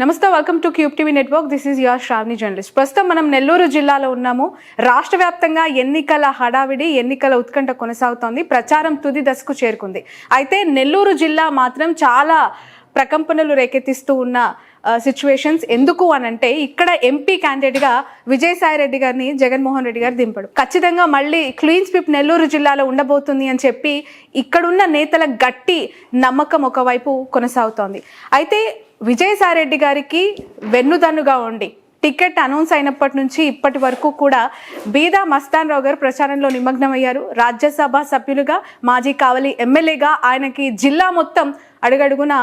నమస్తే, welcome to cube TV network. This is your Sravani journalist. ప్రస్తుతం మనం నెల్లూరు జిల్లాలో ఉన్నాము. రాష్ట్ర వ్యాప్తంగా ఎన్నికల హడావిడి, ఎన్నికల ఉత్కంఠ కొనసాగుతోంది. ప్రచారం తుది దశకు చేరుకుంది. అయితే నెల్లూరు జిల్లా మాత్రం చాలా ప్రకంపనలు రేకెత్తిస్తూ ఉన్న సిచ్యువేషన్స్. ఎందుకు అనంటే ఇక్కడ ఎంపీ క్యాండిడేట్గా విజయసాయి రెడ్డి గారిని జగన్మోహన్ రెడ్డి గారు దింపడు. ఖచ్చితంగా మళ్ళీ క్లీన్ స్వీప్ నెల్లూరు జిల్లాలో ఉండబోతుంది అని చెప్పి ఇక్కడున్న నేతల గట్టి నమ్మకం ఒకవైపు కొనసాగుతోంది. అయితే విజయసాయి రెడ్డి గారికి వెన్నుదన్నుగా ఉండి టికెట్ అనౌన్స్ అయినప్పటి నుంచి ఇప్పటి వరకు కూడా బీదా మస్తాన్ రావు గారు ప్రచారంలో నిమగ్నమయ్యారు. రాజ్యసభ సభ్యులుగా, మాజీ కావలి ఎమ్మెల్యేగా ఆయనకి జిల్లా మొత్తం అడుగడుగున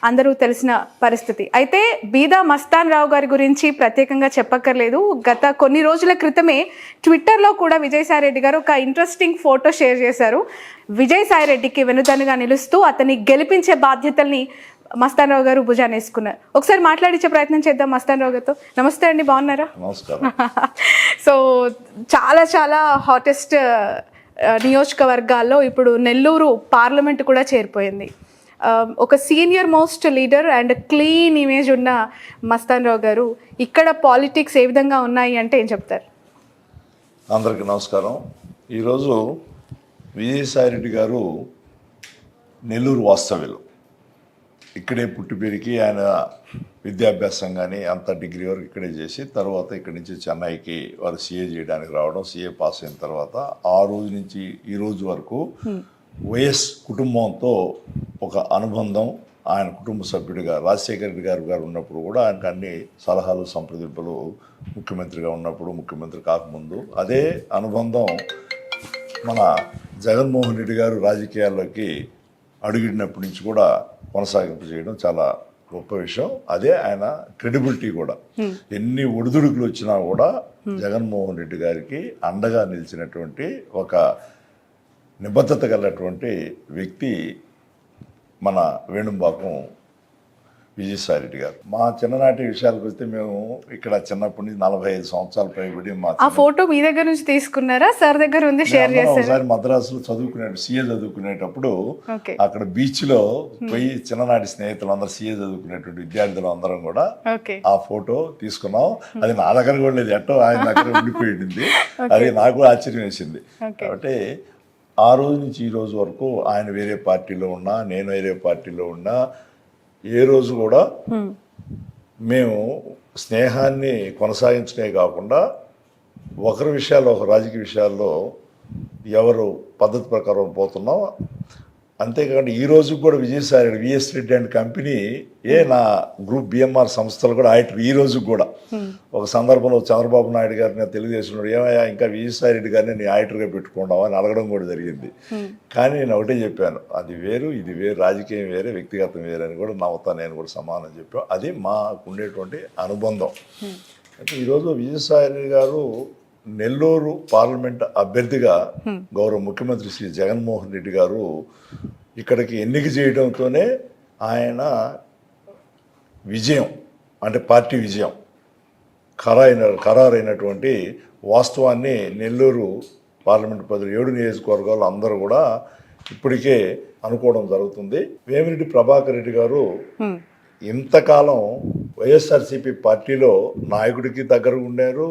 అందరూ తెలిసిన పరిస్థితి. అయితే బీదా మస్తాన్ రావు గారి గురించి ప్రత్యేకంగా చెప్పక్కర్లేదు. గత కొన్ని రోజుల క్రితమే ట్విట్టర్లో కూడా విజయసాయి రెడ్డి గారు ఒక ఇంట్రెస్టింగ్ ఫోటో షేర్ చేశారు. విజయసాయి రెడ్డికి వెన్నుదన్నుగా నిలుస్తూ అతన్ని గెలిపించే బాధ్యతల్ని మస్తాన్ రావు గారు భుజాన్ని వేసుకున్నారు. ఒకసారి మాట్లాడించే ప్రయత్నం చేద్దాం మస్తాన్ రావు గారితో. నమస్తే అండి, బాగున్నారా? నమస్కారం. సో చాలా చాలా హాటెస్ట్ నియోజకవర్గాల్లో ఇప్పుడు నెల్లూరు పార్లమెంట్ కూడా చేరిపోయింది. ఒక senior most leader and clean image ఉన్న మస్తాన్ రావు గారు ఇక్కడ పాలిటిక్స్ ఏ విధంగా ఉన్నాయి అంటే ఏం చెప్తారు? అందరికీ నమస్కారం. ఈరోజు విజయసాయి రెడ్డి గారు నెల్లూరు వాస్తవ్యులు. ఇక్కడే పుట్టి పెరిగి ఆయన విద్యాభ్యాసం కానీ అంత డిగ్రీ వరకు ఇక్కడే చేసి తర్వాత ఇక్కడి నుంచి చెన్నైకి వారు సీఏ చేయడానికి రావడం, సీఏ పాస్ అయిన తర్వాత ఆ రోజు నుంచి ఈ రోజు వరకు వైఎస్ కుటుంబంతో ఒక అనుబంధం. ఆయన కుటుంబ సభ్యుడిగా రాజశేఖర రెడ్డి గారు ఉన్నప్పుడు కూడా ఆయనకు అన్ని సలహాలు సంప్రదింపులు, ముఖ్యమంత్రిగా ఉన్నప్పుడు, ముఖ్యమంత్రి కాకముందు అదే అనుబంధం మన జగన్మోహన్ రెడ్డి గారు రాజకీయాల్లోకి అడుగిడినప్పటి నుంచి కూడా కొనసాగింపు చేయడం చాలా గొప్ప విషయం. అదే ఆయన క్రెడిబిలిటీ కూడా. ఎన్ని ఒడిదుడుకులు వచ్చినా కూడా జగన్మోహన్ రెడ్డి గారికి అండగా నిలిచినటువంటి ఒక నిబద్ధత కలిగినటువంటి వ్యక్తి మన వేణుంబాకం విజయసాయి రెడ్డి గారు. మా చిన్ననాటి విషయాలకు వస్తే మేము ఇక్కడ చిన్నప్పటి నుంచి 45 సంవత్సరాల పైబడి ఆ ఫోటో మీ దగ్గర నుంచి తీసుకున్నారా? సార్ దగ్గర ఉంది, షేర్ చేశారు. ఒకసారి మద్రాసులో సీఏ చదువుకునేటప్పుడు అక్కడ బీచ్ లో పోయి చిన్ననాటి స్నేహితులు అందరూ సీఏ చదువుకునేటువంటి విద్యార్థులు అందరం కూడా ఆ ఫోటో తీసుకున్నాం. అది నా దగ్గర కూడా లేదు, ఎట్టో ఆయన దగ్గర ఉండిపోయింది. అది నాకు కూడా ఆశ్చర్యం వేసింది. కాబట్టి ఆ రోజు నుంచి ఈ రోజు వరకు ఆయన వేరే పార్టీలో ఉన్నా, నేను వేరే పార్టీలో ఉన్నా, ఏ రోజు కూడా మేము స్నేహాన్ని కొనసాగించడే కాకుండా ఒకరి విషయాల్లో, ఒక రాజకీయ విషయాల్లో ఎవరు పద్ధతి ప్రకారం పోతున్నాం. అంతేకాకుండా ఈ రోజు కూడా Vijayasai Reddy, VS Reddy and company నా గ్రూప్ బిఎంఆర్ సంస్థలు కూడా ఆడిటర్. ఈ రోజు కూడా ఒక సందర్భంలో చంద్రబాబు నాయుడు గారిని తెలుగుదేశంలో ఏమయ్యా ఇంకా విజయసాయి రెడ్డి గారిని నీ ఆడిటర్గా పెట్టుకున్నావు అని అడగడం కూడా జరిగింది. కానీ నేను ఒకటే చెప్పాను, అది వేరు ఇది వేరు, రాజకీయం వేరే, వ్యక్తిగతం వేరే అని కూడా నవ్వుతా నేను కూడా సమానం చెప్పాను. అది మాకు ఉండేటువంటి అనుబంధం. అయితే ఈరోజు విజయసాయి రెడ్డి గారు నెల్లూరు పార్లమెంట్ అభ్యర్థిగా గౌరవ ముఖ్యమంత్రి శ్రీ జగన్మోహన్ రెడ్డి గారు ఇక్కడికి ఎన్నిక చేయడంతోనే ఆయన విజయం, అంటే పార్టీ విజయం ఖరారైనటువంటి వాస్తవాన్ని నెల్లూరు పార్లమెంట్ పరిధిలో 7 నియోజకవర్గాలు అందరూ కూడా ఇప్పటికే అనుకోవడం జరుగుతుంది. వేమిరెడ్డి ప్రభాకర్ రెడ్డి గారు ఇంతకాలం వైఎస్ఆర్సీపీ పార్టీలో నాయకుడికి దగ్గర ఉండారు,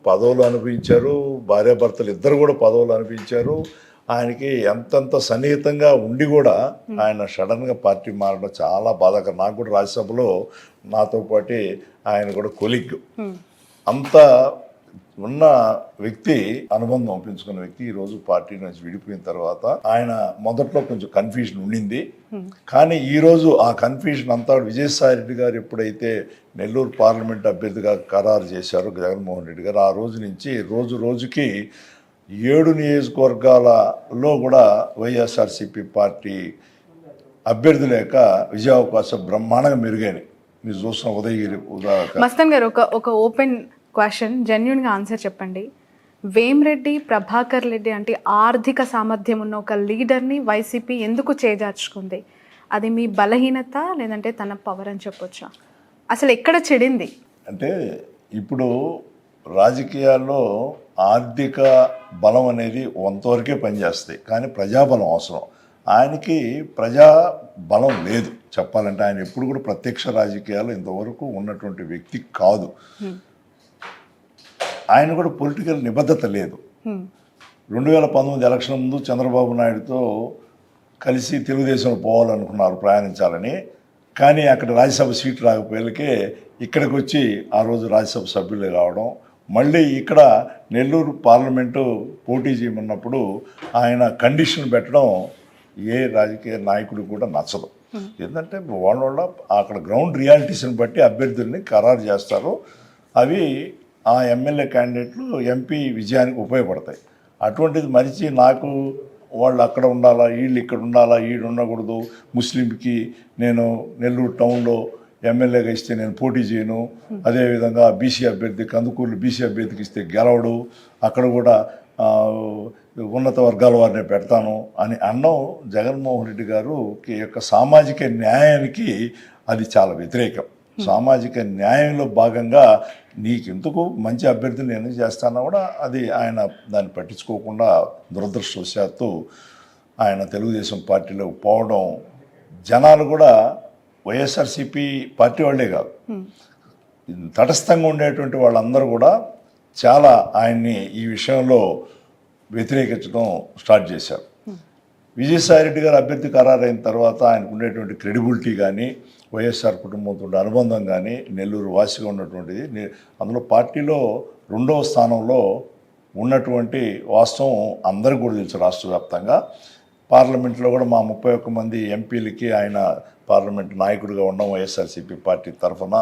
పదవులు అనుభవించారు, భార్యాభర్తలు ఇద్దరు కూడా పదవులు అనుభవించారు. ఆయనకి ఎంతంత సన్నిహితంగా ఉండి కూడా ఆయన సడన్గా పార్టీ మారడం చాలా బాధాకరం. నాకు కూడా రాజ్యసభలో నాతో పాటు ఆయన కూడా కొలిగ్, అంత ఉన్న వ్యక్తి, అనుబంధం పెంచుకున్న వ్యక్తి ఈరోజు పార్టీ నుంచి విడిపోయిన తర్వాత ఆయన మొదట్లో కొంచెం కన్ఫ్యూజన్ ఉండింది. కానీ ఈరోజు ఆ కన్ఫ్యూజన్ అంతా విజయసాయి రెడ్డి గారు ఎప్పుడైతే నెల్లూరు పార్లమెంట్ అభ్యర్థిగా ఖరారు చేశారో జగన్మోహన్ రెడ్డి గారు, ఆ రోజు నుంచి రోజు రోజుకి 7 నియోజకవర్గాలలో కూడా వైఎస్ఆర్సీపీ పార్టీ అభ్యర్థుల యొక్క విజయావకాశం బ్రహ్మాండంగా మెరుగైనవి. మీరు చూసిన ఉదయగిరి మస్తాన్ గారు ఒక ఓపెన్ క్వశ్చన్, జెన్యూన్గా ఆన్సర్ చెప్పండి. వేమిరెడ్డి ప్రభాకర్ రెడ్డి అంటే ఆర్థిక సామర్థ్యం ఉన్న ఒక లీడర్ని వైసీపీ ఎందుకు చేజార్చుకుంది? అది మీ బలహీనత లేదంటే తన పవర్ అని చెప్పొచ్చా? అసలు ఎక్కడ చెడింది? అంటే ఇప్పుడు రాజకీయాల్లో ఆర్థిక బలం అనేది కొంతవరకే పనిచేస్తాయి, కానీ ప్రజాబలం అవసరం. ఆయనకి ప్రజా బలం లేదు చెప్పాలంటే. ఆయన ఎప్పుడు కూడా ప్రత్యక్ష రాజకీయాలు ఇంతవరకు ఉన్నటువంటి వ్యక్తి కాదు. ఆయన కూడా పొలిటికల్ నిబద్ధత లేదు. 2019 ఎలక్షన్ ముందు చంద్రబాబు నాయుడుతో కలిసి తెలుగుదేశంలో పోవాలనుకున్నారు, ప్రయాణించాలని. కానీ అక్కడ రాజ్యసభ సీటు రాకపోయేకే ఇక్కడికి వచ్చి ఆ రోజు రాజ్యసభ సభ్యులు కావడం, మళ్ళీ ఇక్కడ నెల్లూరు పార్లమెంటు పోటీ చేయమన్నప్పుడు ఆయన కండిషన్ పెట్టడం ఏ రాజకీయ నాయకుడు కూడా నచ్చదు. ఎందుకంటే వాళ్ళ అక్కడ గ్రౌండ్ రియాలిటీస్ని బట్టి అభ్యర్థుల్ని ఖరారు చేస్తారు. అవి ఆ ఎమ్మెల్యే క్యాండిడేట్లు ఎంపీ విజయానికి ఉపయోగపడతాయి. అటువంటిది మరిచి నాకు వాళ్ళు అక్కడ ఉండాలా, వీళ్ళు ఇక్కడ ఉండాలా, వీళ్ళు ఉండకూడదు, ముస్లింకి నేను నెల్లూరు టౌన్లో ఎమ్మెల్యేగా ఇస్తే నేను పోటీ చేయను, అదేవిధంగా బీసీ అభ్యర్థి కందుకూరు బీసీ అభ్యర్థికి ఇస్తే గెలవడు, అక్కడ కూడా ఉన్నత వర్గాల వారిని పెడతాను అని అన్నం జగన్మోహన్ రెడ్డి గారు యొక్క సామాజిక న్యాయానికి అది చాలా వ్యతిరేకం. సామాజిక న్యాయంలో భాగంగా నీకెందుకు మంచి అభ్యర్థిని ఎందుకు చేస్తానో కూడా అది ఆయన దాన్ని పట్టించుకోకుండా దురదృష్టవశాత్తు ఆయన తెలుగుదేశం పార్టీలో పోవడం, జనాలు కూడా వైఎస్ఆర్సీపీ పార్టీ వాళ్ళే కాదు, తటస్థంగా ఉండేటువంటి వాళ్ళందరూ కూడా చాలా ఆయన్ని ఈ విషయంలో వ్యతిరేకించడం స్టార్ట్ చేశారు. విజయసాయిరెడ్డి గారు అభ్యర్థి ఖరారైన తర్వాత ఆయనకు ఉండేటువంటి క్రెడిబిలిటీ కానీ, వైఎస్ఆర్ కుటుంబంతో అనుబంధం కానీ, నెల్లూరు వాసిగా ఉన్నటువంటిది, అందులో పార్టీలో 2వ స్థానంలో ఉన్నటువంటి వాస్తవం అందరికీ కూడా తెలుసు. రాష్ట్ర వ్యాప్తంగా పార్లమెంట్లో కూడా మా 31 మంది ఎంపీలకి ఆయన పార్లమెంట్ నాయకుడిగా ఉండడం వైఎస్ఆర్సీపీ పార్టీ తరఫున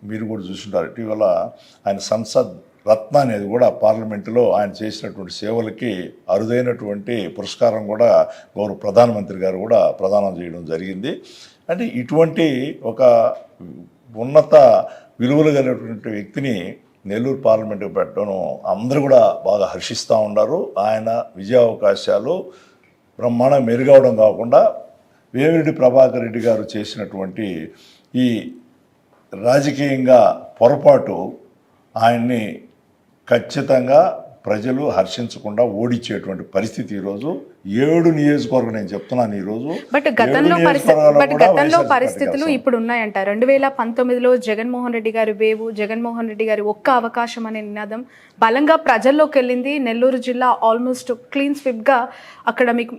మీరు కూడా చూసుంటారు. ఇటీవల ఆయన సంసద్ రత్న అనేది కూడా పార్లమెంటులో ఆయన చేసినటువంటి సేవలకి అరుదైనటువంటి పురస్కారం కూడా గౌరవ ప్రధానమంత్రి గారు కూడా ప్రదానం చేయడం జరిగింది. అంటే ఇటువంటి ఒక ఉన్నత విలువలు కలిగినటువంటి వ్యక్తిని నెల్లూరు పార్లమెంటుకు పెట్టడం అందరూ కూడా బాగా హర్షిస్తూ ఉన్నారు. ఆయన విజయావకాశాలు బ్రహ్మాండం మెరుగవడం కాకుండా వేమిరెడ్డి ప్రభాకర్ రెడ్డి గారు చేసినటువంటి ఈ రాజకీయంగా పొరపాటు ఆయన్ని ఖచ్చితంగా ప్రజలు హర్షించకుండా ఓడించేటువంటి పరిస్థితి ఈరోజు 7 నియోజకవర్గం నేను చెప్తున్నాను ఈరోజు. బట్ గతంలో పరిస్థితులు ఇప్పుడు ఉన్నాయంట. 2019లో జగన్మోహన్ రెడ్డి గారి వేవు, జగన్మోహన్ రెడ్డి గారి ఒక్క అవకాశం అనే నినాదం బలంగా ప్రజల్లోకి వెళ్ళింది. నెల్లూరు జిల్లా ఆల్మోస్ట్ క్లీన్ స్విప్గా అక్కడ మీకు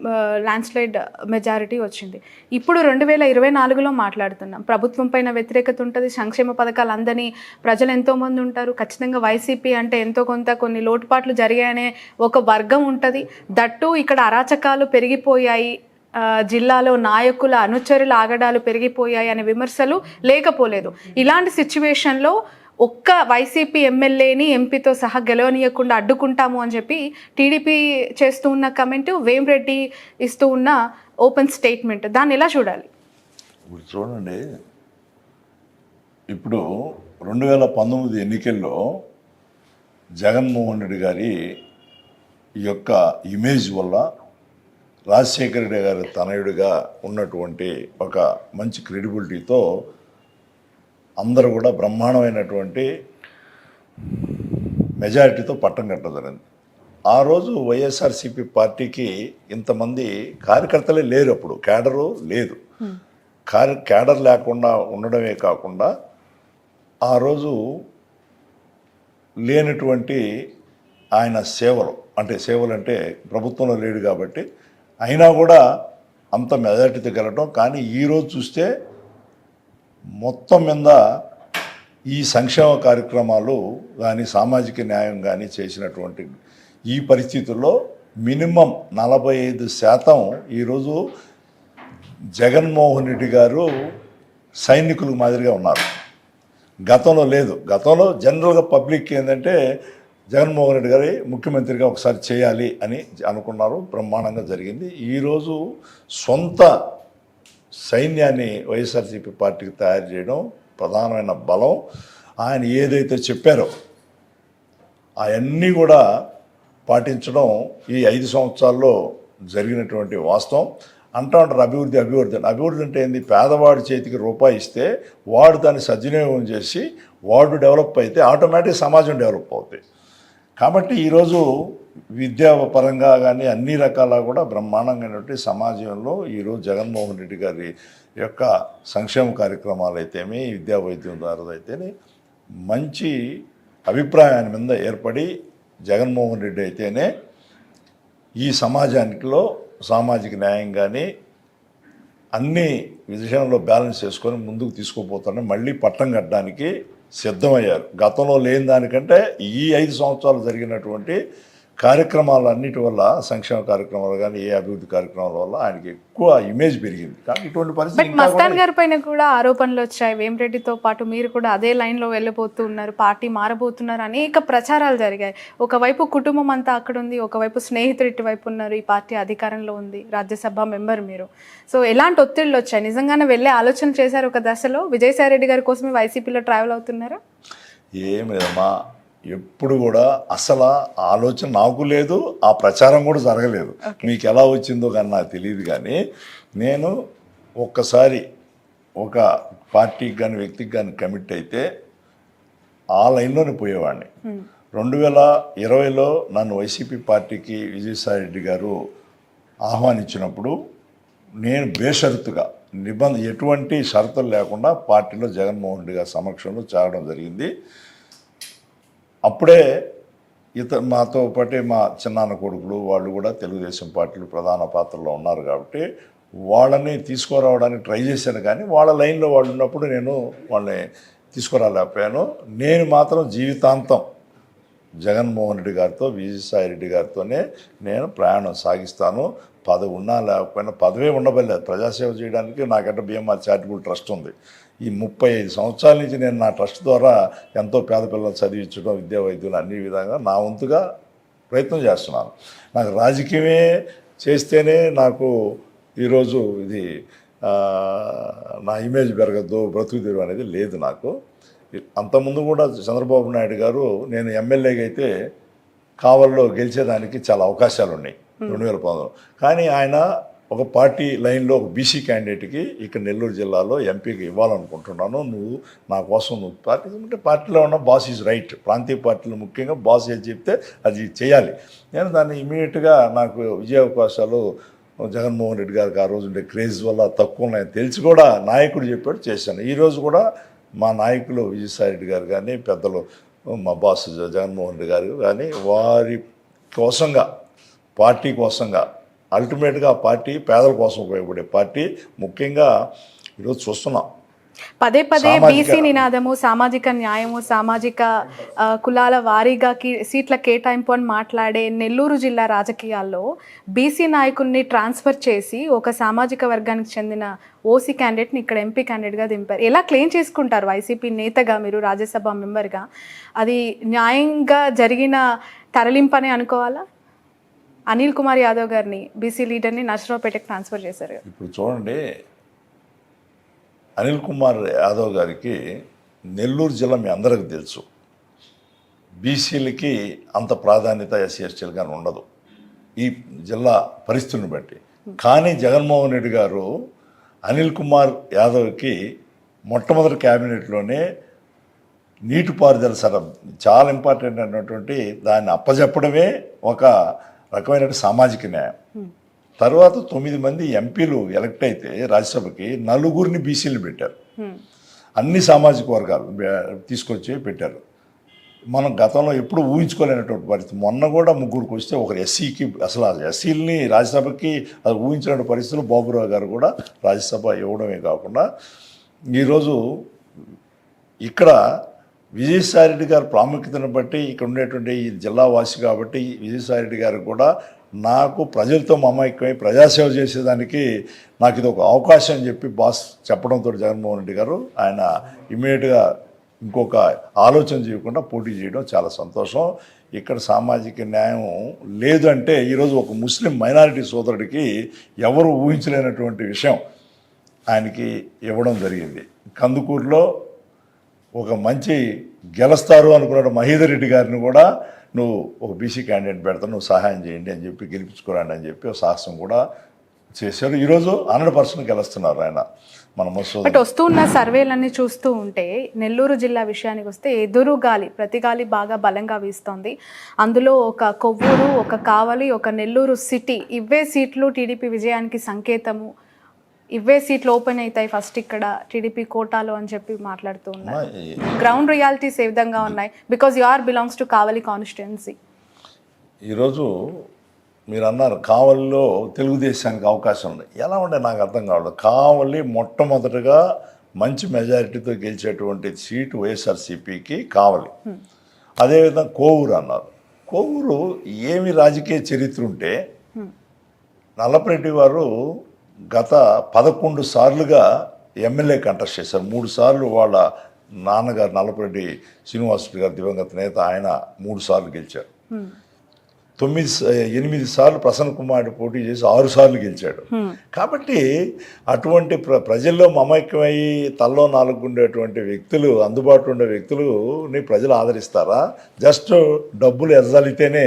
ల్యాండ్ స్లైడ్ మెజారిటీ వచ్చింది. ఇప్పుడు 2024లో మాట్లాడుతున్నాం. ప్రభుత్వం పైన వ్యతిరేకత ఉంటుంది, సంక్షేమ పథకాలు అందని ప్రజలు ఎంతోమంది ఉంటారు. ఖచ్చితంగా వైసీపీ అంటే ఎంతో కొంత కొన్ని లోటుపాట్లు జరిగాయనే ఒక వర్గం ఉంటుంది. దట్టు ఇక్కడ అరాచకాలు పెరిగిపోయాయి, జిల్లాలో నాయకుల అనుచరుల ఆగడాలు పెరిగిపోయాయి అనే విమర్శలు లేకపోలేదు. ఇలాంటి సిచ్యువేషన్లో ఒక్క వైసీపీ ఎమ్మెల్యేని ఎంపీతో సహా గెలవనీయకుండా అడ్డుకుంటాము అని చెప్పి టీడీపీ చేస్తూ ఉన్న కమెంట్, వేమిరెడ్డి ఇస్తూ ఉన్న ఓపెన్ స్టేట్మెంట్, దాన్ని ఎలా చూడాలి? ఇప్పుడు చూడండి, ఇప్పుడు 2019 ఎన్నికల్లో జగన్మోహన్ రెడ్డి గారి ఈ యొక్క ఇమేజ్ వల్ల రాజశేఖర రెడ్డి గారి తనయుడిగా ఉన్నటువంటి ఒక మంచి క్రెడిబిలిటీతో అందరూ కూడా బ్రహ్మాండమైనటువంటి మెజారిటీతో పట్టం కట్టదరింది. ఆ రోజు వైఎస్ఆర్సీపీ పార్టీకి ఇంతమంది కార్యకర్తలే లేరు, అప్పుడు క్యాడరు లేదు. క్యాడర్ లేకుండా ఉండడమే కాకుండా ఆ రోజు లేనటువంటి ఆయన సేవలు అంటే ప్రభుత్వంలో లేడు కాబట్టి అయినా కూడా అంత మెజారిటీతో గెలవడం. కానీ ఈరోజు చూస్తే మొత్తం మీద ఈ సంక్షేమ కార్యక్రమాలు కానీ, సామాజిక న్యాయం కానీ చేసినటువంటి ఈ పరిస్థితుల్లో మినిమం 45% ఈరోజు జగన్మోహన్ రెడ్డి గారు సైనికుల మాదిరిగా ఉన్నారు. గతంలో లేదు. గతంలో జనరల్గా పబ్లిక్ ఏంటంటే జగన్మోహన్ రెడ్డి గారి ముఖ్యమంత్రిగా ఒకసారి చేయాలి అని అనుకున్నారు, బ్రహ్మాండంగా జరిగింది. ఈరోజు సొంత సైన్యాన్ని వైఎస్ఆర్సీపీ పార్టీకి తయారు చేయడం ప్రధానమైన బలం. ఆయన ఏదైతే చెప్పారో అవన్నీ కూడా పాటించడం ఈ 5 సంవత్సరాల్లో జరిగినటువంటి వాస్తవం. అంటూ ఉంటారు అభివృద్ధి అంటే ఏంది? పేదవాడి చేతికి రూపాయి ఇస్తే వాడు దాన్ని సద్వినియోగం చేసి వాడు డెవలప్ అయితే ఆటోమేటిక్ సమాజం డెవలప్ అవుతుంది. కాబట్టి ఈరోజు విద్యాపరంగా కానీ అన్ని రకాల కూడా బ్రహ్మాండంగానటువంటి సమాజంలో ఈరోజు జగన్మోహన్ రెడ్డి గారి యొక్క సంక్షేమ కార్యక్రమాలు అయితేమి విద్యా వైద్యం ద్వారా అయితేనే మంచి అభిప్రాయాన్ని మీద ఏర్పడి జగన్మోహన్ రెడ్డి అయితేనే ఈ సమాజానికిలో సామాజిక న్యాయం కానీ అన్ని విషయంలో బ్యాలెన్స్ చేసుకొని ముందుకు తీసుకుపోతారని మళ్ళీ పట్టం కట్టడానికి సిద్ధమయ్యారు. గతంలో లేని దానికంటే ఈ 5 సంవత్సరాలు జరిగినటువంటి కార్యక్రమాలన్నిటి వల్ల సంక్షేమ కార్యక్రమాలు కానీ ఏ అభివృద్ధి కార్యక్రమాల వల్ల ఆయనకి ఎక్కువ ఇమేజ్ పెరిగింది. కానీ ఇటువంటి పరిస్థితి మస్తాన్ గారి పైన కూడా ఆరోపణలు వచ్చాయి. వేమిరెడ్డితో పాటు మీరు కూడా అదే లైన్లో వెళ్ళిపోతున్నారు, పార్టీ మారబోతున్నారు, అనేక ప్రచారాలు జరిగాయి. ఒకవైపు కుటుంబం అంతా అక్కడ ఉంది, ఒకవైపు స్నేహితులు ఇటువైపు ఉన్నారు, ఈ పార్టీ అధికారంలో ఉంది, రాజ్యసభ మెంబర్ మీరు. సో ఎలాంటి ఒత్తిళ్ళు వచ్చాయి? నిజంగానే వెళ్ళే ఆలోచన చేశారు ఒక దశలో? విజయసాయి రెడ్డి గారి కోసమే వైసీపీలో ట్రావెల్ అవుతున్నారా? ఏం లేదమ్మా, ఎప్పుడు కూడా అసలు ఆలోచన నాకు లేదు, ఆ ప్రచారం కూడా జరగలేదు. మీకు ఎలా వచ్చిందో కానీ నాకు తెలియదు. కానీ నేను ఒక్కసారి ఒక పార్టీకి కానీ వ్యక్తికి కానీ కమిట్ అయితే ఆ లైన్లోనే పోయేవాడిని. 2020లో నన్ను వైసీపీ పార్టీకి విజయసాయి రెడ్డి గారు ఆహ్వానించినప్పుడు నేను బేషరతుగా ఎటువంటి షరతులు లేకుండా పార్టీలో జగన్మోహన్ రెడ్డి గారి సమక్షంలో చేరడం జరిగింది. అప్పుడే మాతో పాటే మా చిన్నాన్న కొడుకులు వాళ్ళు కూడా తెలుగుదేశం పార్టీలు ప్రధాన పాత్రలో ఉన్నారు కాబట్టి వాళ్ళని తీసుకురావడానికి ట్రై చేశాను. కానీ వాళ్ళ లైన్లో వాళ్ళు ఉన్నప్పుడు నేను వాళ్ళని తీసుకురాలేకపోయాను. నేను మాత్రం జీవితాంతం జగన్మోహన్ రెడ్డి గారితో విజయసాయి రెడ్డి గారితోనే నేను ప్రయాణం సాగిస్తాను. పదవి ఉన్నా లేకపోయినా, పదవే ఉండబలేదు, ప్రజాసేవ చేయడానికి నాకంటే బిఎంఆర్ చారిటబుల్ ట్రస్ట్ ఉంది. ఈ 35 సంవత్సరాల నుంచి నేను నా ట్రస్ట్ ద్వారా ఎంతో పేద పిల్లలు చదివించడం, విద్యా వైద్యులు అన్ని విధంగా నా వంతుగా ప్రయత్నం చేస్తున్నాను. నాకు రాజకీయమే చేస్తేనే నాకు ఈరోజు ఇది నా ఇమేజ్ పెరగద్దు, బ్రతుకు తెరువు అనేది లేదు నాకు. అంతకుముందు కూడా చంద్రబాబు నాయుడు గారు నేను ఎమ్మెల్యేగా అయితే కావల్లో గెలిచేదానికి చాలా అవకాశాలు ఉన్నాయి 2019. కానీ ఆయన ఒక పార్టీ లైన్లో ఒక బీసీ క్యాండిడేట్కి ఇక్కడ నెల్లూరు జిల్లాలో ఎంపీకి ఇవ్వాలనుకుంటున్నాను, నువ్వు నా కోసం నువ్వు పార్టీ అంటే పార్టీలో ఉన్న బాస్ ఈజ్ రైట్, ప్రాంతీయ పార్టీలు ముఖ్యంగా బాస్ ఏది చెప్తే అది చేయాలి. నేను దాన్ని ఇమీడియట్గా నాకు విజయ అవకాశాలు జగన్మోహన్ రెడ్డి గారికి ఆ రోజు ఉండే క్రేజ్ వల్ల తక్కువ ఉన్నాయని తెలిసి కూడా నాయకుడు చెప్పాడు, చేశాను. ఈరోజు కూడా మా నాయకులు విజయసాయి రెడ్డి గారు కానీ పెద్దలు మా బాస్ జగన్మోహన్ రెడ్డి గారు కానీ వారి కోసంగా పార్టీ కోసంగా అల్టిమేట్గా పార్టీ పేదల కోసం ఉపయోగపడే పార్టీ. ముఖ్యంగా ఈరోజు చూస్తున్నాం పదే పదే బీసీ నినాదము, సామాజిక న్యాయము, సామాజిక కులాల వారీగా సీట్ల కేటాయింపు అని మాట్లాడే నెల్లూరు జిల్లా రాజకీయాల్లో బీసీ నాయకుల్ని ట్రాన్స్ఫర్ చేసి ఒక సామాజిక వర్గానికి చెందిన ఓసీ క్యాండిడేట్ని ఇక్కడ ఎంపీ క్యాండిడేట్గా దింపారు. ఎలా క్లెయిమ్ చేసుకుంటారు వైసీపీ నేతగా మీరు, రాజ్యసభ మెంబర్గా? అది న్యాయంగా జరిగిన తరలింపని అనుకోవాలా? అనిల్ కుమార్ యాదవ్ గారిని, బీసీ లీడర్ని నర్సరావుపేటకి ట్రాన్స్ఫర్ చేశారు. ఇప్పుడు చూడండి, అనిల్ కుమార్ యాదవ్ గారికి నెల్లూరు జిల్లా మీ అందరికీ తెలుసు, బీసీలకి అంత ప్రాధాన్యత ఎస్సీ ఎస్టీలు కానీ ఉండదు ఈ జిల్లా పరిస్థితులను బట్టి. కానీ జగన్మోహన్ రెడ్డి గారు అనిల్ కుమార్ యాదవ్కి మొట్టమొదటి క్యాబినెట్లోనే నీటిపారుదల చాలా ఇంపార్టెంట్ అయినటువంటి దాన్ని అప్పచెప్పడమే ఒక రకమైన సామాజిక న్యాయం. తర్వాత 9 మంది ఎంపీలు ఎలక్ట్ అయితే రాజ్యసభకి 4 బీసీలు పెట్టారు. అన్ని సామాజిక వర్గాలు తీసుకొచ్చి పెట్టారు. మనం గతంలో ఎప్పుడు ఊహించుకోలేనటువంటి పరిస్థితి. మొన్న కూడా 3 వస్తే ఒకరు ఎస్సీకి, అసలు ఎస్సీలని రాజ్యసభకి అది ఊహించిన పరిస్థితులు బాబురావు గారు కూడా రాజ్యసభ ఇవ్వడమే కాకుండా ఈరోజు ఇక్కడ విజయసాయి రెడ్డి గారి ప్రాముఖ్యతను బట్టి ఇక్కడ ఉండేటువంటి ఈ జిల్లా వాసి కాబట్టి విజయసాయి రెడ్డి గారు కూడా నాకు ప్రజలతో మమైక్యమై ప్రజాసేవ చేసేదానికి నాకు ఇది ఒక అవకాశం అని చెప్పి బాస్ చెప్పడంతో జగన్మోహన్ రెడ్డి గారు ఆయన ఇమ్మీడియట్గా ఇంకొక ఆలోచన చేయకుండా పోటీ చేయడం చాలా సంతోషం. ఇక్కడ సామాజిక న్యాయం లేదు అంటే ఈరోజు ఒక ముస్లిం మైనారిటీ సోదరుడికి ఎవరు ఊహించలేనటువంటి విషయం ఆయనకి ఇవ్వడం జరిగింది. కందుకూరులో ఒక మంచి గెలుస్తారు అనుకున్న మహీధర్ రెడ్డి గారిని కూడా నువ్వు ఒక బీసీ క్యాండిడేట్ పెడతావు, నువ్వు సహాయం చేయండి అని చెప్పి గెలిపించుకోరండి అని చెప్పి సాహసం కూడా చేశారు. ఈరోజు 100% గెలుస్తున్నారు ఆయన మన మసూద్. బట్ వస్తున్న సర్వేలన్నీ చూస్తూ ఉంటే నెల్లూరు జిల్లా విషయానికి వస్తే ఎదురు గాలి ప్రతి గాలి బాగా బలంగా వీస్తోంది. అందులో ఒక కొవ్వూరు, ఒక కావలి, ఒక నెల్లూరు సిటీ, ఇవే సీట్లు టీడీపీ విజయానికి సంకేతము. ఇవే సీట్లు ఓపెన్ అవుతాయి ఫస్ట్ ఇక్కడ టీడీపీ కోటాలో అని చెప్పి మాట్లాడుతూ ఉన్నారు. గ్రౌండ్ రియాలిటీస్ ఏ విధంగా ఉన్నాయి? Because you are belongs to Kavali constituency. ఈరోజు మీరు అన్నారు కావలిలో తెలుగుదేశానికి అవకాశం ఉంది. ఎలా ఉండే నాకు అర్థం కావట్లేదు. కావలి మొట్టమొదటిగా మంచి మెజారిటీతో గెలిచేటువంటి సీటు వైఎస్ఆర్సీపీకి కావలి. అదేవిధంగా కోవూరు అన్నారు. కోవూరు ఏమి రాజకీయ చరిత్ర ఉంటే నల్లపరెడ్డి వారు గత 11 సార్లుగా ఎమ్మెల్యే కంటెస్ట్ చేశారు. 3 సార్లు వాళ్ళ నాన్నగారు నల్లపరెడ్డి శ్రీనివాసరెడ్డి గారు దివంగత నేత, ఆయన 3 సార్లు గెలిచారు. 8 సార్లు ప్రసన్న కుమార్ పోటీ చేసి 6 సార్లు గెలిచాడు. కాబట్టి అటువంటి ప్రజల్లో మమైక్యమయ్యి తల్లో 4 ఉండేటువంటి వ్యక్తులు, అందుబాటులో ఉండే వ్యక్తులని ప్రజలు ఆదరిస్తారా? జస్ట్ డబ్బులు ఎదజాలితేనే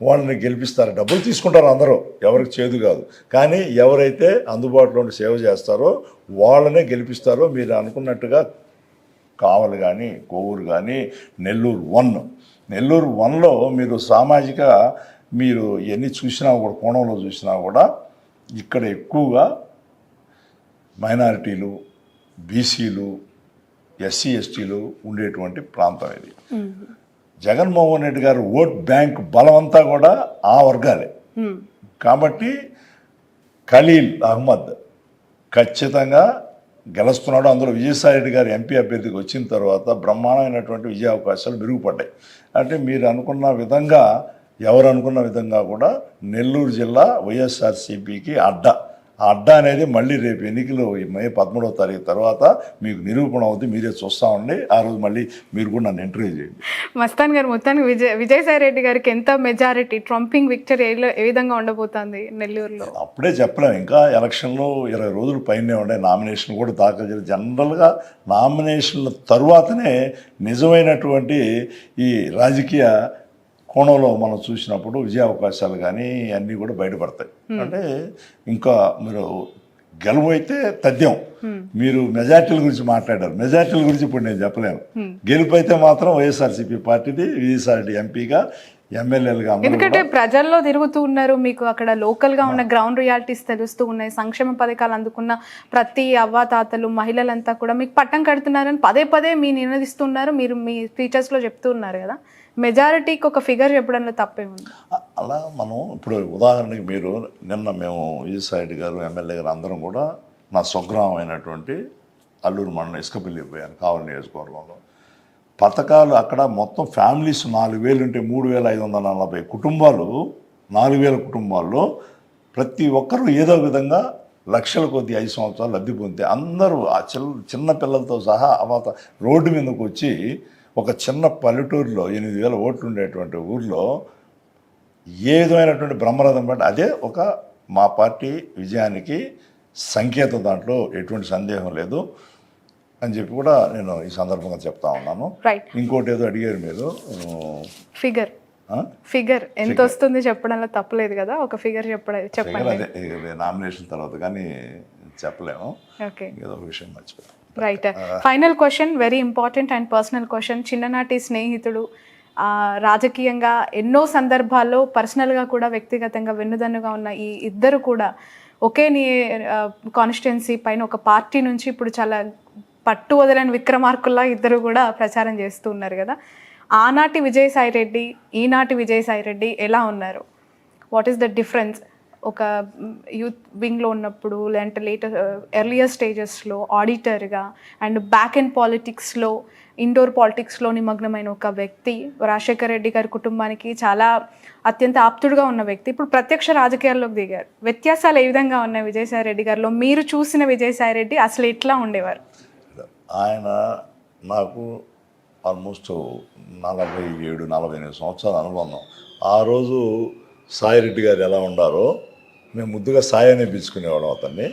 వాళ్ళని గెలిపిస్తారు. డబ్బులు తీసుకుంటారు అందరూ, ఎవరికి చేదు కాదు. కానీ ఎవరైతే అందుబాటులో ఉండి సేవ చేస్తారో వాళ్ళనే గెలిపిస్తారో. మీరు అనుకున్నట్టుగా కావలి కానీ, కోవూరు కానీ, నెల్లూరు 1లో మీరు సామాజిక మీరు ఎన్ని చూసినా కూడా, కోణంలో చూసినా కూడా ఇక్కడ ఎక్కువగా మైనారిటీలు, బీసీలు, ఎస్సీ ఎస్టీలు ఉండేటువంటి ప్రాంతం ఇది. జగన్మోహన్ రెడ్డి గారు ఓట్ బ్యాంక్ బలమంతా కూడా ఆ వర్గాలే. కాబట్టి ఖలీల్ అహ్మద్ ఖచ్చితంగా గెలుస్తున్నాడు. అందులో విజయసాయిరెడ్డి గారు ఎంపీ అభ్యర్థికి వచ్చిన తర్వాత బ్రహ్మాండమైనటువంటి విజయ అవకాశాలు మెరుగుపడ్డాయి. అంటే మీరు అనుకున్న విధంగా, ఎవరు అనుకున్న విధంగా కూడా నెల్లూరు జిల్లా వైఎస్ఆర్సీపీకి అడ్డా. ఆ అడ్డా అనేది మళ్ళీ రేపు ఎన్నికలు మే 13వ తారీఖు తర్వాత మీకు నిరూపణ అవుతుంది. మీరే చూస్తూ ఉండి ఆ రోజు మళ్ళీ మీరు కూడా నన్ను ఇంటర్వ్యూ చేయండి. మస్తాన్ గారు, మొత్తానికి విజయసాయి రెడ్డి గారికి ఎంత మెజారిటీ, ట్రంపింగ్ విక్టరీ ఏ విధంగా ఉండబోతుంది నెల్లూరులో? అప్పుడే చెప్పలేము. ఇంకా ఎలక్షన్లు 20 రోజులు పైనే ఉండే. నామినేషన్ కూడా దాఖలు చేయాలి. జనరల్గా నామినేషన్ల తరువాతనే నిజమైనటువంటి ఈ రాజకీయ కోణంలో మనం చూసినప్పుడు విజయ అవకాశాలు కానీ అన్నీ కూడా బయటపడతాయి. అంటే ఇంకా మీరు గెలుపు అయితే తథ్యం. మీరు మెజార్టీల గురించి మాట్లాడారు. మెజార్టీల గురించి ఇప్పుడు నేను చెప్పలేను. గెలుపు అయితే మాత్రం వైఎస్ఆర్సీపీ పార్టీది. విజయసాయిరెడ్డి ఎంపీగా, ఎమ్మెల్యేలుగా. ఎందుకంటే ప్రజల్లో తిరుగుతూ ఉన్నారు, మీకు అక్కడ లోకల్గా ఉన్న గ్రౌండ్ రియాలిటీస్ తెలుస్తూ ఉన్నాయి. సంక్షేమ పథకాలు అందుకున్న ప్రతి అవ్వాతాతలు, మహిళలంతా కూడా మీకు పట్టం కడుతున్నారని పదే పదే మీ నినదిస్తున్నారు. మీరు మీ స్పీచెస్లో చెప్తూ ఉన్నారు కదా. మెజారిటీకి ఒక ఫిగర్ చెప్పడంలో తప్పే ఉంది. అలా మనం ఇప్పుడు ఉదాహరణకి మీరు నిన్న మేము విజయసాయిరెడ్డి గారు, ఎమ్మెల్యే గారు అందరం కూడా నా స్వగ్రామం అయినటువంటి అల్లూరు మండలం ఇసుకపల్లి పోయాను, కావలి నియోజకవర్గంలో. పథకాలు అక్కడ మొత్తం ఫ్యామిలీస్ 4,000 ఉంటే 3,540 కుటుంబాలు, 4,000 కుటుంబాల్లో ప్రతి ఒక్కరూ ఏదో విధంగా లక్షల కొద్ది 5 సంవత్సరాలు లబ్ధి పొందితే అందరూ ఆ చిన్న పిల్లలతో సహా రోడ్డు మీదకి వచ్చి ఒక చిన్న పల్లెటూరులో 8,000 ఓట్లు ఉండేటువంటి ఊర్లో ఏ విధమైనటువంటి బ్రహ్మరథం పడి అదే ఒక మా పార్టీ విజయానికి సంకేతం. దాంట్లో ఎటువంటి సందేహం లేదు అని చెప్పి కూడా నేను ఈ సందర్భంగా చెప్తా ఉన్నాను. ఇంకోటి ఏదో అడిగారు మీరు, ఫిగర్ ఎంత వస్తుంది చెప్పడంలో తప్పలేదు కదా. ఒక ఫిగర్ చెప్పండి. అదే నామినేషన్ తర్వాత కానీ చెప్పలేము. ఏదో ఒక విషయం మర్చిపోయాను. Right. Final question, very important and personal question. చిన్ననాటి స్నేహితుడు, రాజకీయంగా ఎన్నో సందర్భాల్లో పర్సనల్గా కూడా వ్యక్తిగతంగా వెన్నుదన్నుగా ఉన్న ఈ ఇద్దరు కూడా ఒకే కాన్స్టిట్యుయెన్సీ పైన ఒక పార్టీ నుంచి ఇప్పుడు చాలా పట్టు వదలని విక్రమార్కుల్లా ఇద్దరు కూడా ప్రచారం చేస్తూ ఉన్నారు కదా. ఆనాటి విజయసాయిరెడ్డి, ఈనాటి విజయసాయిరెడ్డి ఎలా ఉన్నారు? What is the difference? ఒక యూత్ వింగ్లో ఉన్నప్పుడు, లేదంటే ఎర్లియర్ స్టేజెస్లో ఆడిటర్గా అండ్ బ్యాక్ అండ్ పాలిటిక్స్లో, ఇండోర్ పాలిటిక్స్లో నిమగ్నమైన ఒక వ్యక్తి, రాజశేఖర రెడ్డి గారి కుటుంబానికి చాలా అత్యంత ఆప్తుడుగా ఉన్న వ్యక్తి, ఇప్పుడు ప్రత్యక్ష రాజకీయాల్లోకి దిగారు. వ్యత్యాసాలు ఏ విధంగా ఉన్నాయి విజయసాయి రెడ్డి గారిలో? మీరు చూసిన విజయసాయి రెడ్డి అసలు ఎట్లా ఉండేవారు? ఆయన నాకు ఆల్మోస్ట్ 47-48 సంవత్సరాల అనుబంధం. ఆ రోజు సాయిరెడ్డి గారు ఎలా ఉండారో మేము ముద్దుగా సాయి అనే పిలుచుకునేవాళ్ళం అతన్ని.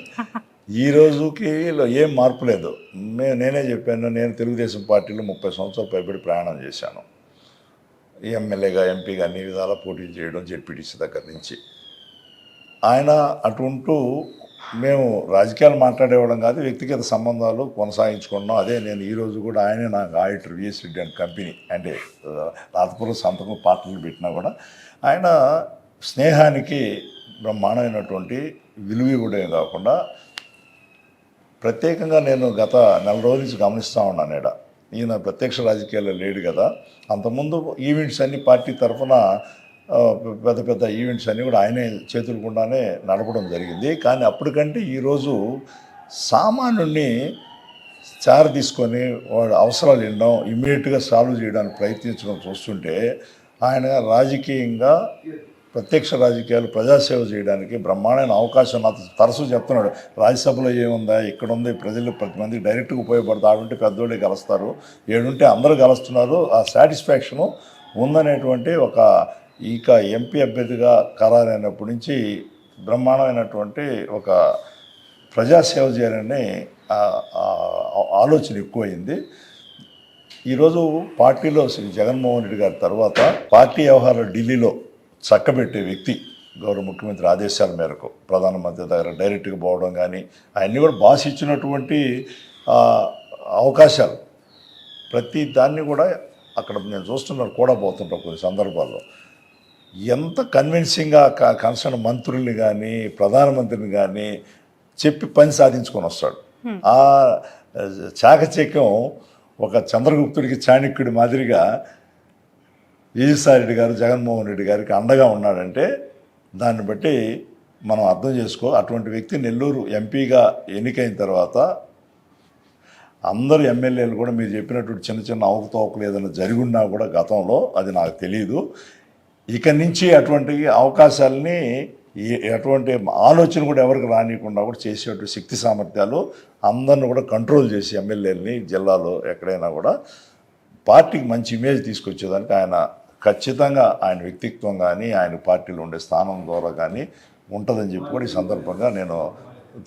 ఈ రోజుకి ఏం మార్పు లేదు. నేనే చెప్పాను, నేను తెలుగుదేశం పార్టీలో 30 సంవత్సరాలు పైబడి ప్రయాణం చేశాను. ఎమ్మెల్యేగా, ఎంపీగా అన్ని విధాలా పోటీ చేయడం, జెడ్పీటీసీ దగ్గర నుంచి. ఆయన అటుంటూ మేము రాజకీయాలు మాట్లాడేవాళ్ళం కాదు, వ్యక్తిగత సంబంధాలు కొనసాగించుకున్నాం. అదే నేను ఈరోజు కూడా ఆయనే నాకు auditor VS Reddy and company అంటే రాతపూర్వ సంతకం పార్టీలు పెట్టినా కూడా ఆయన స్నేహానికి బ్రహ్మాండమైనటువంటి విలువ కూడా కాకుండా ప్రత్యేకంగా నేను గత నెల రోజుల నుంచి గమనిస్తూ ఉన్నాను. ఈయన ప్రత్యక్ష రాజకీయాల్లో లేడు కదా, అంతకుముందు ఈవెంట్స్ అన్ని పార్టీ తరఫున పెద్ద పెద్ద ఈవెంట్స్ అన్నీ కూడా ఆయనే చేతుల గుండానే నడపడం జరిగింది. కానీ అప్పటికంటే ఈరోజు సామాన్యుడిని చార తీసుకొని వాడు అవసరాలు ఎన్నో ఇమ్మీడియట్గా సాల్వ్ చేయడానికి ప్రయత్నించడం చూస్తుంటే ఆయన రాజకీయంగా ప్రత్యక్ష రాజకీయాలు ప్రజాసేవ చేయడానికి బ్రహ్మాండమైన అవకాశం నాకు తరచూ చెప్తున్నాడు. రాజ్యసభలో ఏముందా, ఇక్కడ ఉంది, ప్రజలు 10 మందికి డైరెక్ట్గా ఉపయోగపడతా, ఆడుంటే పెద్దోళ్ళే కలుస్తారు, ఏడుంటే అందరూ కలుస్తున్నారు, ఆ సాటిస్ఫాక్షను ఉందనేటువంటి ఒక ఇక ఎంపీ అభ్యర్థిగా ఖరారైనప్పటి నుంచి బ్రహ్మాండమైనటువంటి ఒక ప్రజాసేవ చేయాలనే ఆలోచన ఎక్కువైంది. ఈరోజు పార్టీలో శ్రీ జగన్మోహన్ రెడ్డి గారి తర్వాత పార్టీ వ్యవహారాలు ఢిల్లీలో చక్కబెట్టే వ్యక్తి గౌరవ ముఖ్యమంత్రి ఆదేశాల మేరకు ప్రధానమంత్రి దగ్గర డైరెక్ట్గా పోవడం కానీ అవన్నీ కూడా బాస్ ఇచ్చినటువంటి అవకాశాలు ప్రతి దాన్ని కూడా అక్కడ నేను చూస్తున్నారు కూడా పోతుంటాం కొన్ని సందర్భాల్లో. ఎంత కన్విన్సింగ్గా కన్సర్న్ మంత్రుల్ని కానీ ప్రధానమంత్రిని కానీ చెప్పి పని సాధించుకొని వస్తాడు. ఆ చాకచక్యం ఒక చంద్రగుప్తుడికి చాణక్యుడి మాదిరిగా విజయసాయి రెడ్డి గారు జగన్మోహన్ రెడ్డి గారికి అండగా ఉన్నాడంటే దాన్ని బట్టి మనం అర్థం చేసుకో. అటువంటి వ్యక్తి నెల్లూరు ఎంపీగా ఎన్నికైన తర్వాత అందరు ఎమ్మెల్యేలు కూడా మీరు చెప్పినటువంటి చిన్న చిన్న అవకతవకలు ఏదైనా జరిగి ఉన్నా కూడా గతంలో అది నాకు తెలియదు. ఇక నుంచి అటువంటి అవకాశాలని ఎటువంటి ఆలోచన కూడా ఎవరికి రానియకుండా కూడా చేసేటువంటి శక్తి సామర్థ్యాలు అందరిని కూడా కంట్రోల్ చేసి ఎమ్మెల్యేలని జిల్లాలో ఎక్కడైనా కూడా పార్టీకి మంచి ఇమేజ్ తీసుకొచ్చేదానికి ఆయన ఖచ్చితంగా ఆయన వ్యక్తిత్వం కానీ ఆయన పార్టీలో ఉండే స్థానం ద్వారా కానీ ఉంటుందని చెప్పి కూడా ఈ సందర్భంగా నేను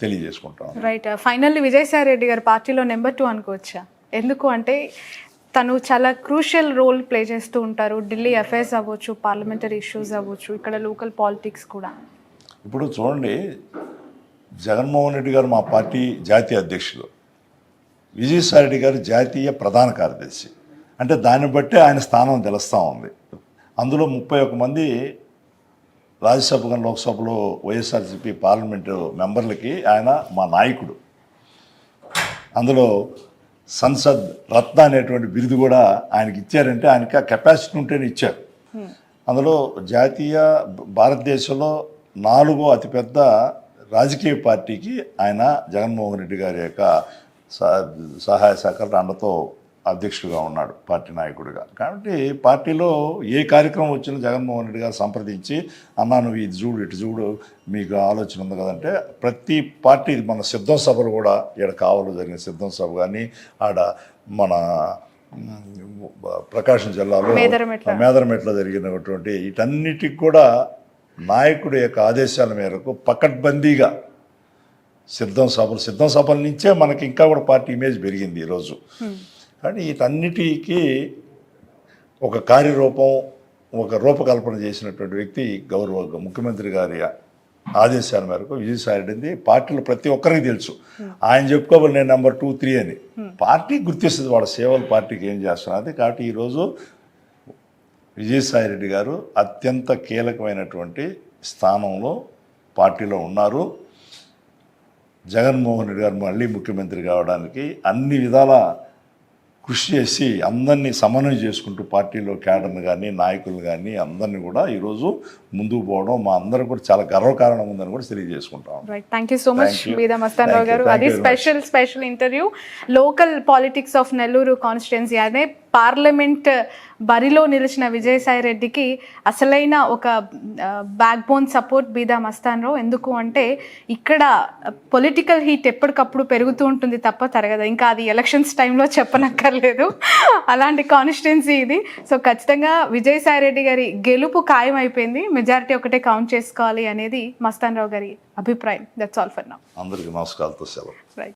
తెలియజేసుకుంటాను. రైట్. ఫైనల్లీ విజయసాయి రెడ్డి గారు పార్టీలో నెంబర్ 2 అనుకోవచ్చా? ఎందుకు అంటే తను చాలా క్రూషియల్ రోల్ ప్లే చేస్తూ ఉంటారు. ఢిల్లీ అఫైర్స్ అవ్వచ్చు, పార్లమెంటరీ ఇష్యూస్ అవ్వచ్చు, ఇక్కడ లోకల్ పాలిటిక్స్ కూడా. ఇప్పుడు చూడండి, జగన్మోహన్ రెడ్డి గారు మా పార్టీ జాతీయ అధ్యక్షులు, విజయసాయి రెడ్డి గారు జాతీయ ప్రధాన కార్యదర్శి. అంటే దాన్ని బట్టి ఆయన స్థానం తెలుస్తూ ఉంది. అందులో 31 మంది రాజ్యసభ కానీ లోక్సభలో వైఎస్ఆర్సీపీ పార్లమెంటు మెంబర్లకి ఆయన మా నాయకుడు. అందులో సంసద్ రత్న అనేటువంటి బిరుదు కూడా ఆయనకి ఇచ్చారంటే ఆయనకి ఆ కెపాసిటీ ఉంటేనే ఇచ్చారు. అందులో జాతీయ భారతదేశంలో 4వ అతిపెద్ద రాజకీయ పార్టీకి ఆయన జగన్మోహన్ రెడ్డి గారి యొక్క సహాయ సహకార అండతో అధ్యక్షుడిగా ఉన్నాడు, పార్టీ నాయకుడిగా. కాబట్టి పార్టీలో ఏ కార్యక్రమం వచ్చినా జగన్మోహన్ రెడ్డి గారు సంప్రదించి అన్నా నువ్వు ఇది చూడు ఇటు చూడు మీకు ఆలోచన ఉంది కదంటే ప్రతి పార్టీ మన సిద్ధం సభలు కూడా ఇక్కడ కావలో జరిగిన సిద్ధం సభ కానీ ఆడ మన ప్రకాశం జిల్లాలో మేదరమెట్లో జరిగినటువంటి వీటన్నిటికి కూడా నాయకుడి యొక్క ఆదేశాల మేరకు పకడ్బందీగా సిద్ధం సభల నుంచే మనకి ఇంకా కూడా పార్టీ ఇమేజ్ పెరిగింది ఈరోజు. కానీ వీటన్నిటికీ ఒక కార్యరూపం ఒక రూపకల్పన చేసినటువంటి వ్యక్తి గౌరవ ముఖ్యమంత్రి గారి ఆదేశాల మేరకు విజయసాయి రెడ్డి. పార్టీలో ప్రతి ఒక్కరికి తెలుసు ఆయన చెప్పుకోవాలి నేను నెంబర్ 2, 3 అని. పార్టీ గుర్తిస్తుంది వాళ్ళ సేవలు పార్టీకి ఏం చేస్తున్నది. కాబట్టి ఈరోజు విజయసాయి రెడ్డి గారు అత్యంత కీలకమైనటువంటి స్థానంలో పార్టీలో ఉన్నారు. జగన్మోహన్ రెడ్డి గారు మళ్ళీ ముఖ్యమంత్రి కావడానికి అన్ని విధాల కృషి చేసి అందరినీ సమన్వయం చేసుకుంటూ పార్టీలో క్యాడర్ని కానీ నాయకులు కానీ అందరినీ కూడా ఈరోజు ముందుకు పోవడం మా అందరికి కూడా చాలా గర్వకారణం ఉందని కూడా తెలియజేసుకుంటాం. థ్యాంక్ యూ సో మచ్ బీదా మస్తాన్ రావు గారు. అది special interview. Local politics of Nellore constituency అనే పార్లమెంట్ బరిలో నిలిచిన విజయసాయి రెడ్డికి అసలైన ఒక బ్యాక్ బోన్ సపోర్ట్ బీదా మస్తాన్ రావు. ఎందుకు అంటే ఇక్కడ పొలిటికల్ హీట్ ఎప్పటికప్పుడు పెరుగుతూ ఉంటుంది తప్ప తరగదు. ఇంకా అది ఎలక్షన్స్ టైంలో చెప్పనక్కర్లేదు, అలాంటి కాన్స్టిట్యున్సీ ఇది. సో ఖచ్చితంగా విజయసాయి రెడ్డి గారి గెలుపు ఖాయం అయిపోయింది. మెజారిటీ ఒకటే కౌంట్ చేసుకోవాలి అనేది మస్తాన్ రావు గారి అభిప్రాయం. That's all for now. అందరికీ నమస్కారాలతో సెలవు. రైట్.